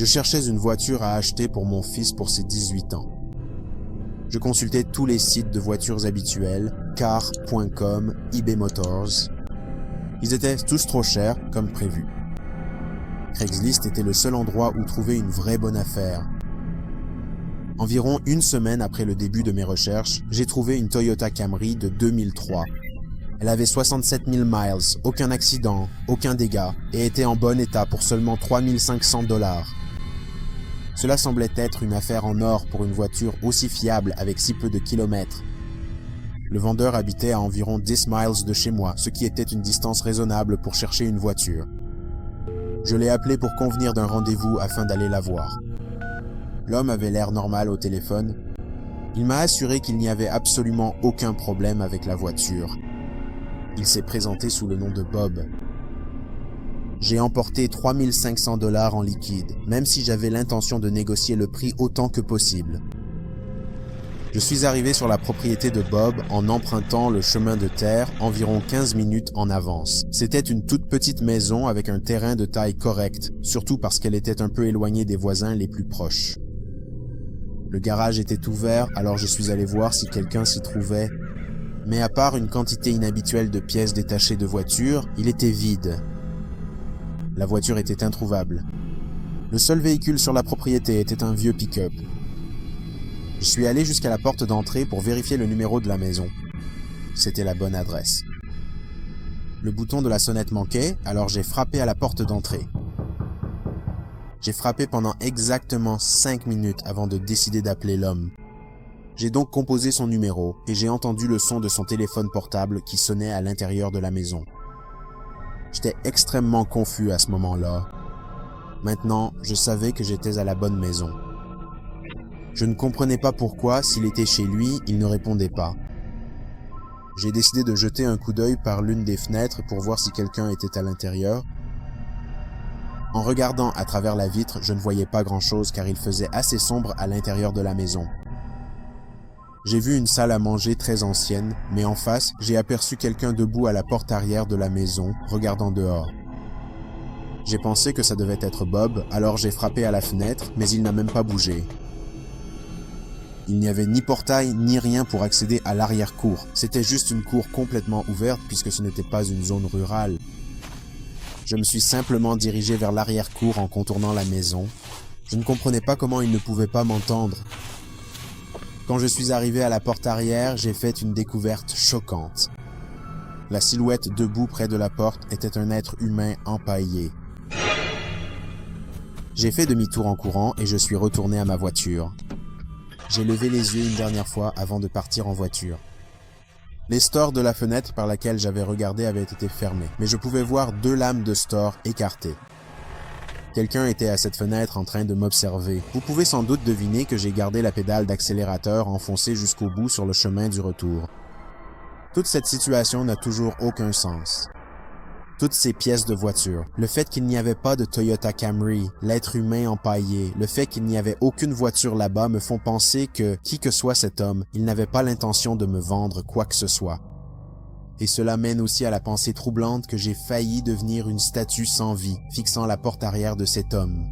Je cherchais une voiture à acheter pour mon fils pour ses 18 ans. Je consultais tous les sites de voitures habituels, car.com, eBay Motors. Ils étaient tous trop chers, comme prévu. Craigslist était le seul endroit où trouver une vraie bonne affaire. Environ une semaine après le début de mes recherches, j'ai trouvé une Toyota Camry de 2003. Elle avait 67 000 miles, aucun accident, aucun dégât, et était en bon état pour seulement 3 500 $. Cela semblait être une affaire en or pour une voiture aussi fiable avec si peu de kilomètres. Le vendeur habitait à environ 10 miles de chez moi, ce qui était une distance raisonnable pour chercher une voiture. Je l'ai appelé pour convenir d'un rendez-vous afin d'aller la voir. L'homme avait l'air normal au téléphone. Il m'a assuré qu'il n'y avait absolument aucun problème avec la voiture. Il s'est présenté sous le nom de Bob. J'ai emporté 3 500 $ en liquide, même si j'avais l'intention de négocier le prix autant que possible. Je suis arrivé sur la propriété de Bob en empruntant le chemin de terre environ 15 minutes en avance. C'était une toute petite maison avec un terrain de taille correcte, surtout parce qu'elle était un peu éloignée des voisins les plus proches. Le garage était ouvert, alors je suis allé voir si quelqu'un s'y trouvait. Mais à part une quantité inhabituelle de pièces détachées de voitures, il était vide. La voiture était introuvable. Le seul véhicule sur la propriété était un vieux pick-up. Je suis allé jusqu'à la porte d'entrée pour vérifier le numéro de la maison. C'était la bonne adresse. Le bouton de la sonnette manquait, alors j'ai frappé à la porte d'entrée. J'ai frappé pendant exactement 5 minutes avant de décider d'appeler l'homme. J'ai donc composé son numéro et j'ai entendu le son de son téléphone portable qui sonnait à l'intérieur de la maison. J'étais extrêmement confus à ce moment-là. Maintenant, je savais que j'étais à la bonne maison. Je ne comprenais pas pourquoi, s'il était chez lui, il ne répondait pas. J'ai décidé de jeter un coup d'œil par l'une des fenêtres pour voir si quelqu'un était à l'intérieur. En regardant à travers la vitre, je ne voyais pas grand-chose car il faisait assez sombre à l'intérieur de la maison. J'ai vu une salle à manger très ancienne, mais en face, j'ai aperçu quelqu'un debout à la porte arrière de la maison, regardant dehors. J'ai pensé que ça devait être Bob, alors j'ai frappé à la fenêtre, mais il n'a même pas bougé. Il n'y avait ni portail ni rien pour accéder à l'arrière-cour. C'était juste une cour complètement ouverte puisque ce n'était pas une zone rurale. Je me suis simplement dirigé vers l'arrière-cour en contournant la maison. Je ne comprenais pas comment il ne pouvait pas m'entendre. Quand je suis arrivé à la porte arrière, j'ai fait une découverte choquante. La silhouette debout près de la porte était un être humain empaillé. J'ai fait demi-tour en courant et je suis retourné à ma voiture. J'ai levé les yeux une dernière fois avant de partir en voiture. Les stores de la fenêtre par laquelle j'avais regardé avaient été fermés, mais je pouvais voir 2 lames de store écartées. Quelqu'un était à cette fenêtre en train de m'observer. Vous pouvez sans doute deviner que j'ai gardé la pédale d'accélérateur enfoncée jusqu'au bout sur le chemin du retour. Toute cette situation n'a toujours aucun sens. Toutes ces pièces de voiture, le fait qu'il n'y avait pas de Toyota Camry, l'être humain empaillé, le fait qu'il n'y avait aucune voiture là-bas me font penser que, qui que soit cet homme, il n'avait pas l'intention de me vendre quoi que ce soit. Et cela mène aussi à la pensée troublante que j'ai failli devenir une statue sans vie, fixant la porte arrière de cet homme.